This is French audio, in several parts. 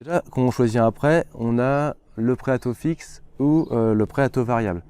Déjà, quand on choisit un prêt, on a le prêt à taux fixe ou le prêt à taux variable.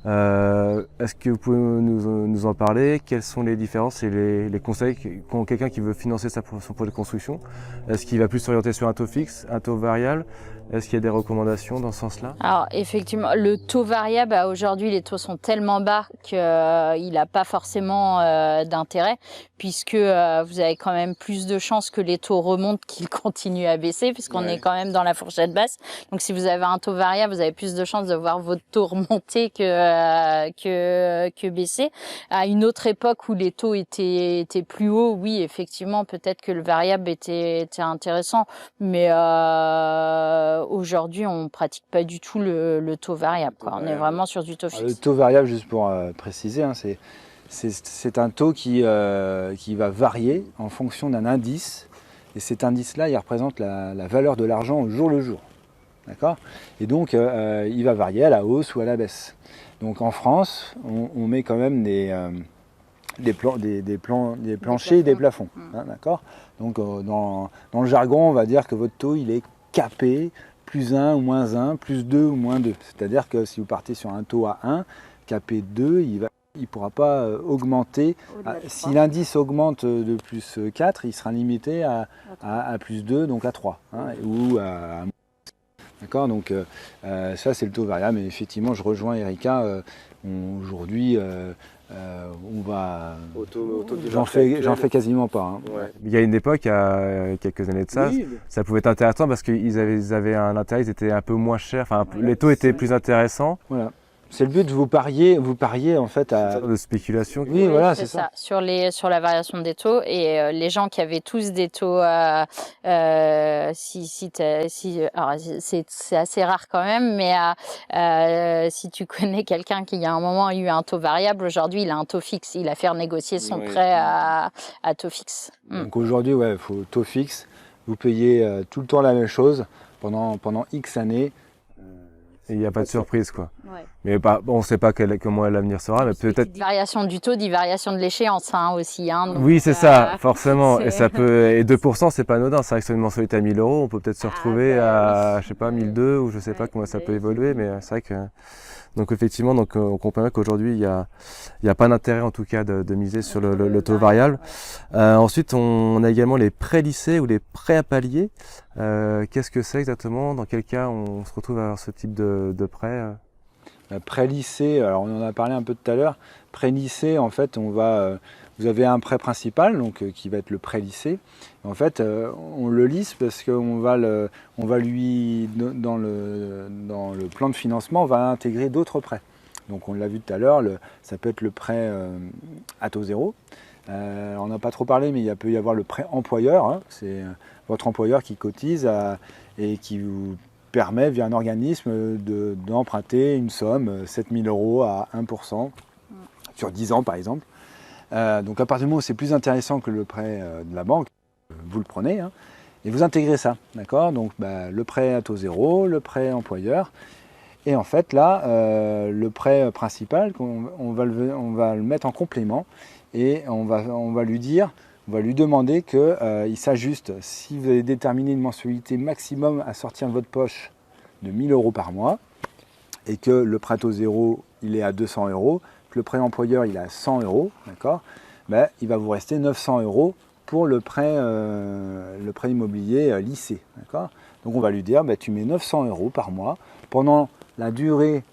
Est-ce que vous pouvez nous en parler? Quelles sont les différences et les conseils qu'ont quelqu'un qui veut financer son projet de construction? Est-ce qu'il va plus s'orienter sur un taux fixe, un taux variable? Est-ce qu'il y a des recommandations dans ce sens-là? Alors effectivement, le taux variable, aujourd'hui les taux sont tellement bas qu'il n'a pas forcément d'intérêt, puisque vous avez quand même plus de chances que les taux remontent qu'ils continuent à baisser, puisqu'on est quand même dans la fourchette basse. Donc si vous avez un taux variable, vous avez plus de chances de voir votre taux remonter que baisser. À une autre époque où les taux étaient plus hauts, oui, effectivement, peut-être que le variable était intéressant, mais aujourd'hui, on pratique pas du tout le taux variable, quoi. On est vraiment sur du taux fixe. Le taux variable, juste pour préciser, hein, c'est un taux qui va varier en fonction d'un indice. Et cet indice-là, il représente la valeur de l'argent au jour le jour. D'accord? Et donc, il va varier à la hausse ou à la baisse. Donc en France, on met quand même des planchers et des plafonds. Hein, d'accord? Donc dans le jargon, on va dire que votre taux, il est capé, plus 1 ou moins 1, plus 2 ou moins 2. C'est-à-dire que si vous partez sur un taux à 1, capé 2, il ne pourra pas augmenter. Si l'indice augmente de plus 4, il sera limité à plus 2, donc à 3. Hein, ou à D'accord, donc ça c'est le taux variable, mais effectivement je rejoins Erika, aujourd'hui on va... J'en fais quasiment pas. Hein. Ouais. Il y a une époque, il y a quelques années de ça, Oui, ça pouvait être intéressant parce qu'ils avaient un intérêt, ils étaient un peu moins chers, enfin, voilà, les taux étaient plus intéressants. Voilà. C'est le but de vous parier en fait à... De spéculation. Oui, voilà, c'est ça. Sur la variation des taux, et les gens qui avaient tous des taux, alors c'est assez rare quand même, mais si tu connais quelqu'un qui à un moment a eu un taux variable, aujourd'hui il a un taux fixe, il a fait renégocier son prêt à taux fixe. Donc aujourd'hui, ouais, il faut taux fixe, vous payez tout le temps la même chose pendant X années. Et il n'y a pas de surprise, quoi. Ouais. Mais on ne sait pas comment l'avenir sera, mais peut-être. Variation du taux, dit variation de l'échéance aussi. Donc, oui, c'est ça, forcément. Et ça peut. Et 2%, c'est pas anodin. C'est vrai que sur une mensualité à 1000 euros, on peut peut-être se retrouver à, je sais pas, 1002 ou je sais pas comment ça peut évoluer, mais c'est vrai que. Donc effectivement, donc, on comprend bien qu'aujourd'hui, il n'y a pas d'intérêt en tout cas de miser sur le taux variable. Ensuite, on a également les prêts lissés ou les prêts à palier. Qu'est-ce que c'est exactement? Dans quel cas on se retrouve à avoir ce type de prêt? Prêt lissé, alors on en a parlé un peu tout à l'heure. Prêt lissé, en fait, vous avez un prêt principal, donc qui va être le prêt lissé. En fait, on le lisse parce qu'on va lui dans le plan de financement, on va intégrer d'autres prêts. Donc on l'a vu tout à l'heure, ça peut être le prêt à taux zéro. On n'a pas trop parlé, mais il peut y avoir le prêt employeur. Hein. C'est votre employeur qui cotise et qui vous permet via un organisme d'emprunter une somme, 7000 euros à 1%, sur 10 ans par exemple. Donc à partir du moment où c'est plus intéressant que le prêt de la banque, vous le prenez, hein, et vous intégrez ça, d'accord? Donc le prêt à taux zéro, le prêt employeur, et en fait là, le prêt principal, on va le mettre en complément, et on va lui demander qu'il s'ajuste. Si vous avez déterminé une mensualité maximum à sortir de votre poche de 1000 euros par mois, et que le prêt à taux zéro, il est à 200 euros, que le prêt employeur, il est à 100 euros, d'accord, il va vous rester 900 euros pour le prêt immobilier lissé, d'accord. Donc on va lui dire, tu mets 900 euros par mois pendant la durée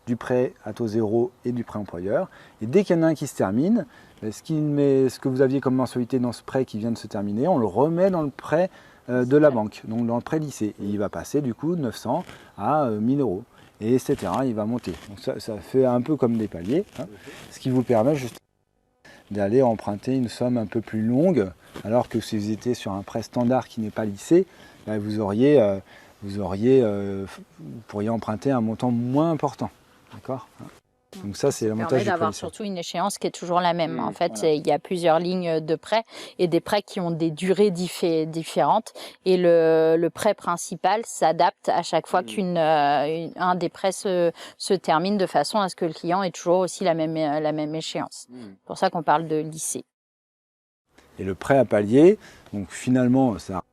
du prêt à taux zéro et du prêt employeur, et dès qu'il y en a un qui se termine, ce que vous aviez comme mensualité dans ce prêt qui vient de se terminer, on le remet dans le prêt de la banque, donc dans le prêt lissé. Et il va passer du coup 900 à 1000 euros, et etc. Il va monter. Donc ça fait un peu comme des paliers, hein, ce qui vous permet juste d'aller emprunter une somme un peu plus longue, alors que si vous étiez sur un prêt standard qui n'est pas lissé, vous pourriez emprunter un montant moins important. D'accord ? Donc ça, c'est l'avantage du prêt d'avoir lissé. surtout une échéance qui est toujours la même. En fait, voilà. Il y a plusieurs lignes de prêts et des prêts qui ont des durées différentes. Et le prêt principal s'adapte à chaque fois qu'un des prêts se termine, de façon à ce que le client ait toujours aussi la même échéance. C'est pour ça qu'on parle de lissé. Et le prêt à palier, donc finalement, ça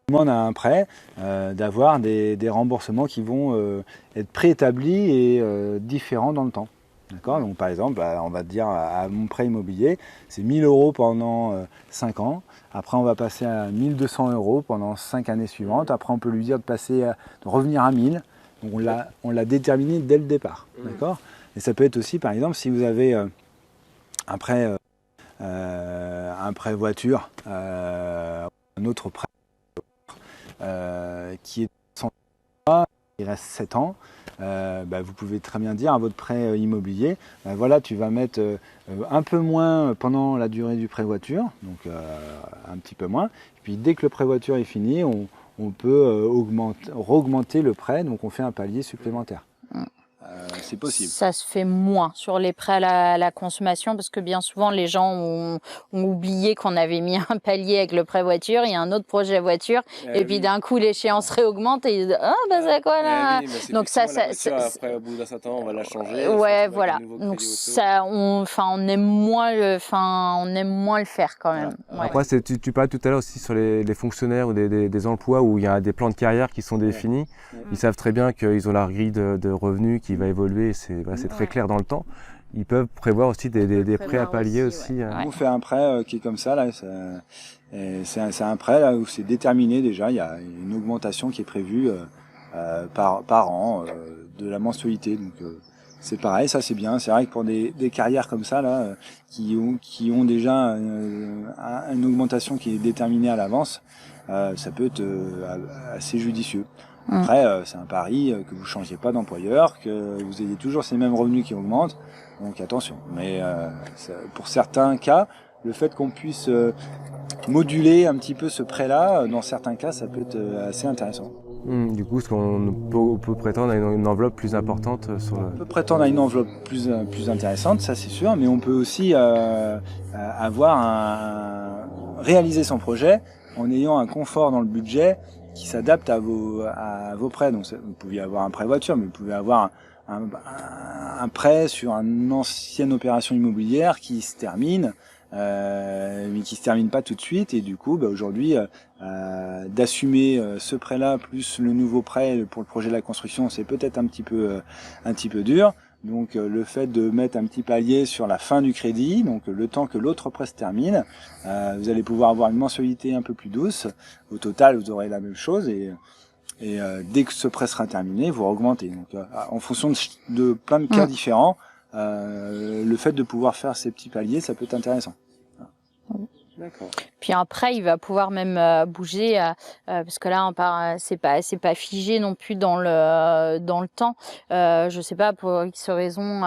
demande à un prêt d'avoir des remboursements qui vont être préétablis et différents dans le temps. D'accord. Donc par exemple, on va dire à mon prêt immobilier, c'est 1 000 € pendant 5 ans. Après, on va passer à 1 200 € pendant 5 années suivantes. Après, on peut lui dire de revenir à 1 000. Donc on l'a déterminé dès le départ. D'accord. Et ça peut être aussi, par exemple, si vous avez un prêt voiture, un autre prêt qui est sans il reste 7 ans, vous pouvez très bien dire à votre prêt immobilier, voilà, tu vas mettre un peu moins pendant la durée du prêt voiture, donc un petit peu moins. Et puis dès que le prêt voiture est fini, on peut augmenter le prêt, donc on fait un palier supplémentaire. C'est possible. Ça se fait moins sur les prêts à la consommation parce que bien souvent les gens ont oublié qu'on avait mis un palier avec le prêt voiture, il y a un autre projet voiture et puis d'un coup l'échéance réaugmente et ils disent ah c'est quoi là. Donc ça après au bout d'un certain temps on va la changer. Ouais voilà. Donc ça on aime moins le faire quand même. Ouais. Après tu parlais tout à l'heure aussi sur les fonctionnaires ou des emplois où il y a des plans de carrière qui sont définis. Ils savent très bien qu'ils ont la grille de revenus qui va évoluer, c'est très clair dans le temps. Ils peuvent prévoir aussi des prêts à palier aussi. On fait un prêt qui est comme ça, là, c'est un prêt là, où c'est déterminé déjà, il y a une augmentation qui est prévue par an de la mensualité. Donc c'est pareil, ça c'est bien. C'est vrai que pour des carrières comme ça, là, qui ont déjà une augmentation qui est déterminée à l'avance, ça peut être assez judicieux. Après, c'est un pari que vous ne changiez pas d'employeur, que vous ayez toujours ces mêmes revenus qui augmentent. Donc attention. Mais pour certains cas, le fait qu'on puisse moduler un petit peu ce prêt-là, dans certains cas, ça peut être assez intéressant. Du coup, on peut prétendre à une enveloppe plus importante sur le... On peut prétendre à une enveloppe plus intéressante, ça c'est sûr, mais on peut aussi réaliser son projet en ayant un confort dans le budget qui s'adapte à vos prêts. Donc vous pouviez avoir un prêt voiture, mais vous pouvez avoir un prêt sur une ancienne opération immobilière qui se termine, mais qui se termine pas tout de suite. Et du coup, aujourd'hui, d'assumer ce prêt-là plus le nouveau prêt pour le projet de la construction, c'est peut-être un petit peu dur. Donc le fait de mettre un petit palier sur la fin du crédit, donc le temps que l'autre prêt se termine, vous allez pouvoir avoir une mensualité un peu plus douce. Au total, vous aurez la même chose et dès que ce prêt sera terminé, vous augmentez. Donc en fonction de plein de cas différents, le fait de pouvoir faire ces petits paliers, ça peut être intéressant. D'accord. Puis après, il va pouvoir même bouger parce que là, c'est pas figé non plus dans le temps. Je sais pas pour X raison,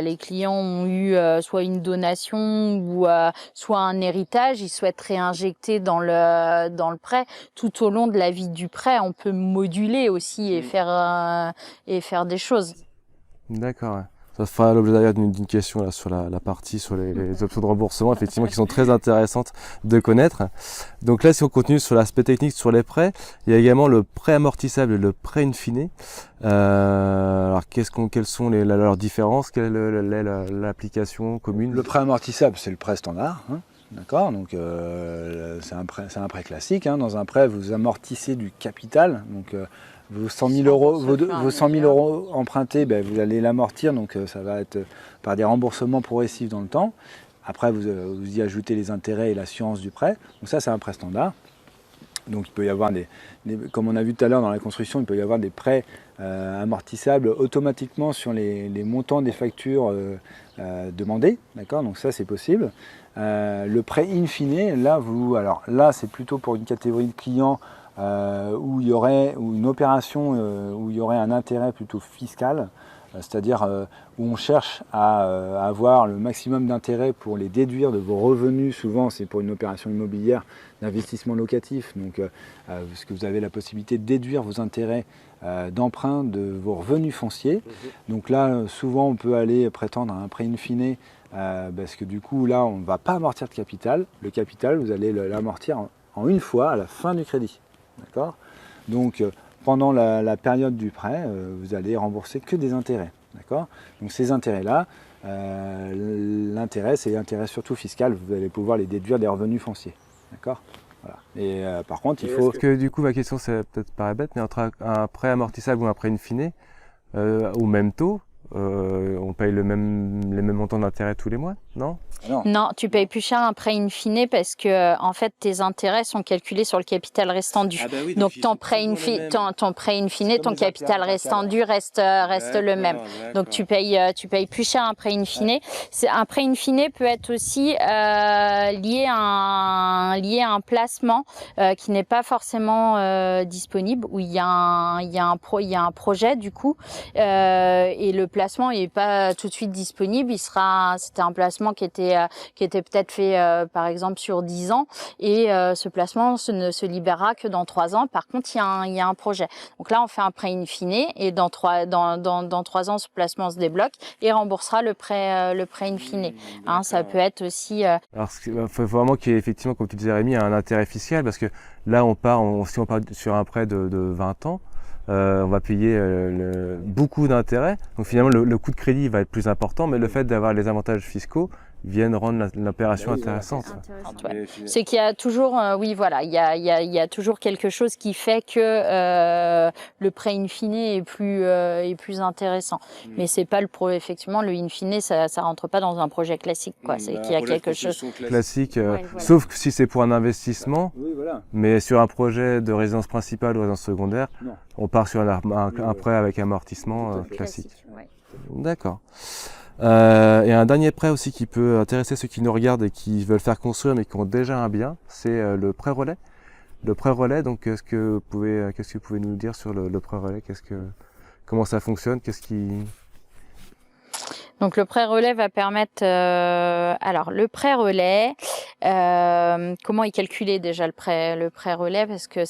les clients ont eu soit une donation ou soit un héritage. Ils souhaitent réinjecter dans le prêt. Tout au long de la vie du prêt, on peut moduler aussi et faire des choses. D'accord. Ça fera l'objet d'ailleurs d'une question là, sur la partie sur les options de remboursement, effectivement, qui sont très intéressantes de connaître. Donc là, si on continue sur l'aspect technique, sur les prêts, il y a également le prêt amortissable et le prêt in fine. Alors, quelles sont leurs différences? Quelle est l'application commune? Le prêt amortissable, c'est le prêt standard. D'accord, donc c'est un prêt classique. Dans un prêt, vous amortissez du capital. Donc vos 100 000 € empruntés, vous allez l'amortir, donc ça va être par des remboursements progressifs dans le temps. Après, vous y ajoutez les intérêts et l'assurance du prêt. Donc ça, c'est un prêt standard. Donc il peut y avoir comme on a vu tout à l'heure dans la construction, il peut y avoir des prêts amortissables automatiquement sur les montants des factures demandées. D'accord, donc ça c'est possible. Le prêt in fine, là c'est plutôt pour une catégorie de clients où il y aurait une opération où il y aurait un intérêt plutôt fiscal, c'est-à-dire où on cherche à avoir le maximum d'intérêt pour les déduire de vos revenus. Souvent c'est pour une opération immobilière d'investissement locatif, donc parce que vous avez la possibilité de déduire vos intérêts d'emprunt de vos revenus fonciers. Donc là souvent on peut aller prétendre à un prêt in fine parce que du coup là on ne va pas amortir de capital. Le capital vous allez l'amortir en une fois à la fin du crédit. D'accord ? Donc pendant la période du prêt, vous allez rembourser que des intérêts. D'accord ? Donc ces intérêts-là, l'intérêt c'est l'intérêt surtout fiscal, vous allez pouvoir les déduire des revenus fonciers. D'accord ? Voilà. Et par contre, il faut... Parce que du coup, ma question, c'est peut-être paraît bête, mais entre un prêt amortissable ou un prêt in fine, au même taux, on paye les mêmes montants d'intérêt tous les mois, non? Non, tu payes plus cher un prêt in fine parce que en fait tes intérêts sont calculés sur le capital restant dû. Oui, donc ton prêt in fine, ton capital restant dû reste le même. Donc tu payes plus cher un prêt in fine. Un prêt in fine peut être aussi lié à un placement qui n'est pas forcément disponible, où il y a un projet du coup et le placement n'est pas tout de suite disponible. C'était un placement qui était peut-être fait par exemple sur 10 ans et ce placement ne se libérera que dans 3 ans. Par contre, il y a un projet. Donc là, on fait un prêt in fine et dans 3 ans, ce placement se débloque et remboursera le prêt in fine. Hein, ça peut être aussi... Alors, il faut vraiment qu'il y ait effectivement, comme tu disais Rémi, un intérêt fiscal, parce que là, si on part sur un prêt de 20 ans, on va payer beaucoup d'intérêts. Donc finalement, le coût de crédit va être plus important, mais le fait d'avoir les avantages fiscaux viennent rendre l'opération intéressante. Ouais. C'est qu'il y a toujours, il y a toujours quelque chose qui fait que le prêt in fine est plus intéressant. Mais c'est pas effectivement, le in fine, ça rentre pas dans un projet classique, quoi. C'est qu'il y a quelque chose classique, sauf que si c'est pour un investissement, mais sur un projet de résidence principale ou résidence secondaire, on part sur un prêt avec amortissement classique. D'accord. Et un dernier prêt aussi qui peut intéresser ceux qui nous regardent et qui veulent faire construire mais qui ont déjà un bien, c'est le prêt relais. Le prêt relais, donc qu'est-ce que vous pouvez nous dire sur le prêt relais? Comment ça fonctionne? Donc le prêt relais va permettre... alors le prêt relais, comment est calculé déjà le prêt relais? Parce que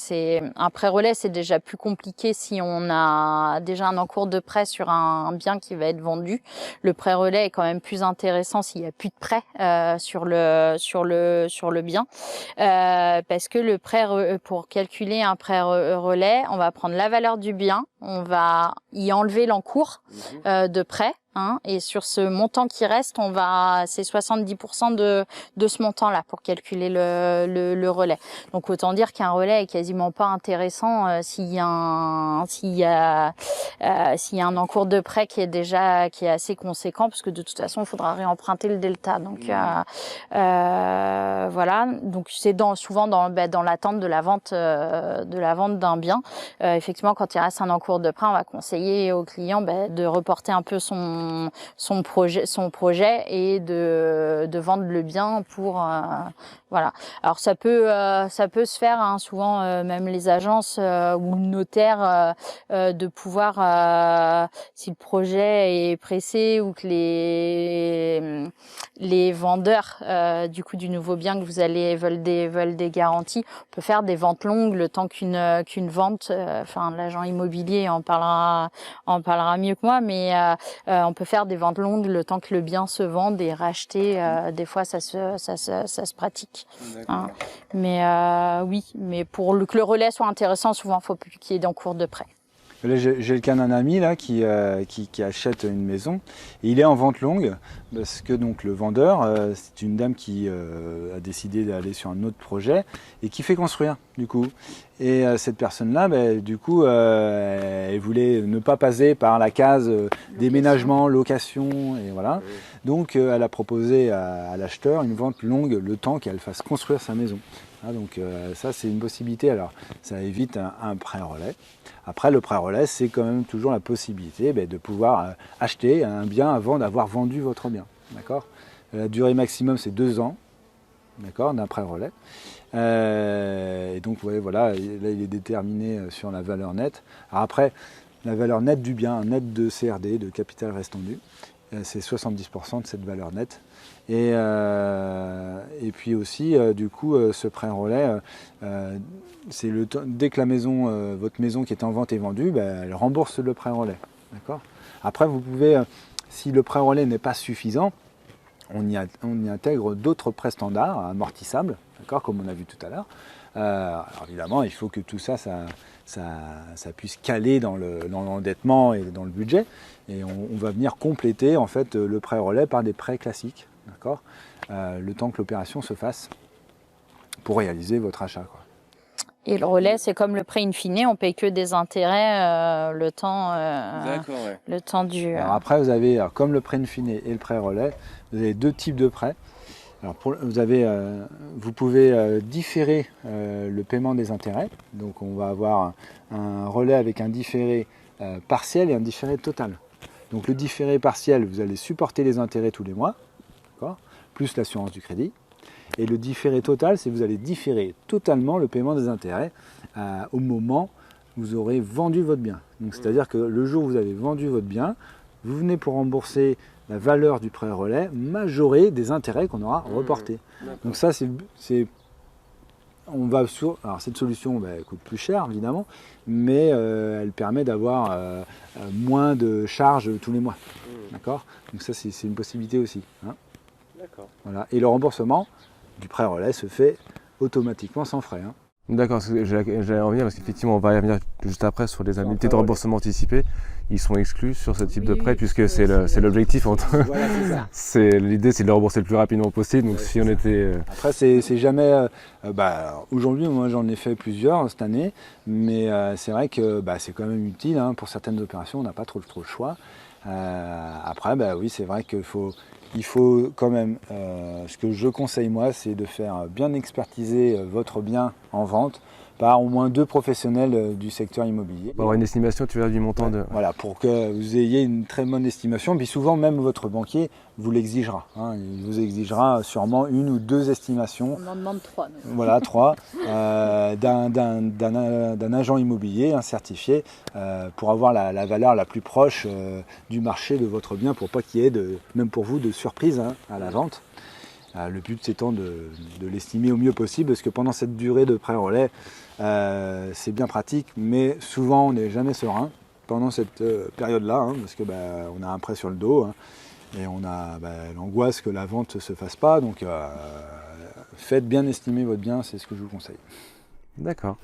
un prêt relais, c'est déjà plus compliqué si on a déjà un encours de prêt sur un bien qui va être vendu. Le prêt relais est quand même plus intéressant s'il n'y a plus de prêt sur le bien. Parce que pour calculer un prêt relais, on va prendre la valeur du bien, on va y enlever l'encours de prêt. Et sur ce montant qui reste, c'est 70% de ce montant-là pour calculer le relais. Donc autant dire qu'un relais est quasiment pas intéressant s'il y a un encours de prêt qui est assez conséquent, parce que de toute façon, il faudra réemprunter le delta. Donc voilà. Donc c'est souvent dans l'attente de la vente d'un bien. Effectivement, quand il reste un encours de prêt, on va conseiller au client de reporter un peu son projet et de vendre le bien pour voilà. Alors ça peut se faire souvent même les agences ou le notaire de pouvoir si le projet est pressé ou que les vendeurs du coup du nouveau bien que vous allez veulent des garanties, on peut faire des ventes longues le temps qu'une vente. L'agent immobilier en parlera mieux que moi, mais on peut faire des ventes longues le temps que le bien se vende et racheter. Des fois, ça se pratique. Hein. Mais mais pour que le relais soit intéressant, souvent, il faut plus qu'il y ait d'encours de prêt. Là, j'ai le cas d'un ami là, qui achète une maison. Et il est en vente longue parce que donc, le vendeur, c'est une dame qui a décidé d'aller sur un autre projet et qui fait construire du coup. Et cette personne-là, du coup, elle voulait ne pas passer par la case déménagement, location, et voilà. Donc elle a proposé à l'acheteur une vente longue le temps qu'elle fasse construire sa maison. Donc ça, c'est une possibilité. Alors ça évite un prêt relais. Après, le prêt relais, c'est quand même toujours la possibilité de pouvoir acheter un bien avant d'avoir vendu votre bien. D'accord ? La durée maximum, c'est 2 ans, d'accord, d'un prêt relais. Et donc, voilà, là, il est déterminé sur la valeur nette. Alors après, la valeur nette du bien, net de CRD, de capital restant dû, c'est 70% de cette valeur nette. Et puis aussi, du coup, ce prêt relais, c'est dès que votre maison qui est en vente est vendue, elle rembourse le prêt relais. D'accord ? Après, vous pouvez, si le prêt relais n'est pas suffisant, on y intègre d'autres prêts standards amortissables, d'accord, comme on a vu tout à l'heure. Alors évidemment, il faut que tout ça puisse caler dans l'endettement et dans le budget. Et on va venir compléter en fait le prêt relais par des prêts classiques, d'accord, le temps que l'opération se fasse pour réaliser votre achat, quoi. Et le relais, c'est comme le prêt in fine, on paye que des intérêts le temps du... Alors après, vous avez, comme le prêt in fine et le prêt relais, vous avez 2 types de prêts. Alors vous pouvez différer le paiement des intérêts. Donc on va avoir un relais avec un différé partiel et un différé total. Donc le différé partiel, vous allez supporter les intérêts tous les mois, plus l'assurance du crédit. Et le différé total, c'est que vous allez différer totalement le paiement des intérêts au moment où vous aurez vendu votre bien. Donc c'est-à-dire que le jour où vous avez vendu votre bien, vous venez pour rembourser la valeur du prêt relais majorée des intérêts qu'on aura reportés. Donc ça, alors cette solution coûte plus cher évidemment, mais elle permet d'avoir moins de charges tous les mois. D'accord ? Donc ça, c'est une possibilité aussi. Hein. D'accord. Voilà. Et le remboursement du prêt relais se fait automatiquement sans frais. Hein. D'accord, j'allais revenir parce qu'effectivement on va y revenir juste après sur les indemnités de remboursement anticipé. Ils sont exclus sur ce type de prêt puisque c'est l'objectif. Voilà, c'est ça. L'idée c'est de le rembourser le plus rapidement possible. Donc si on était... Après c'est jamais... aujourd'hui moi j'en ai fait plusieurs cette année, mais c'est vrai que c'est quand même utile. Hein, pour certaines opérations on n'a pas trop le choix. Après oui c'est vrai qu'il faut quand même, ce que je conseille moi, c'est de faire bien expertiser votre bien en vente par au moins 2 professionnels du secteur immobilier. Pour avoir une estimation, tu verras, du montant de... Voilà, pour que vous ayez une très bonne estimation. Puis souvent, même votre banquier vous l'exigera. Hein. Il vous exigera sûrement 1 ou 2 estimations. On en demande 3. Voilà, 3. D'un agent immobilier, un certifié, pour avoir la valeur la plus proche du marché de votre bien, pour pas qu'il y ait, même pour vous, de surprise à la vente. Le but étant de l'estimer au mieux possible, parce que pendant cette durée de prêt relais, c'est bien pratique, mais souvent on n'est jamais serein pendant cette période-là, parce que on a un prêt sur le dos, et on a l'angoisse que la vente ne se fasse pas. Donc faites bien estimer votre bien, c'est ce que je vous conseille. D'accord.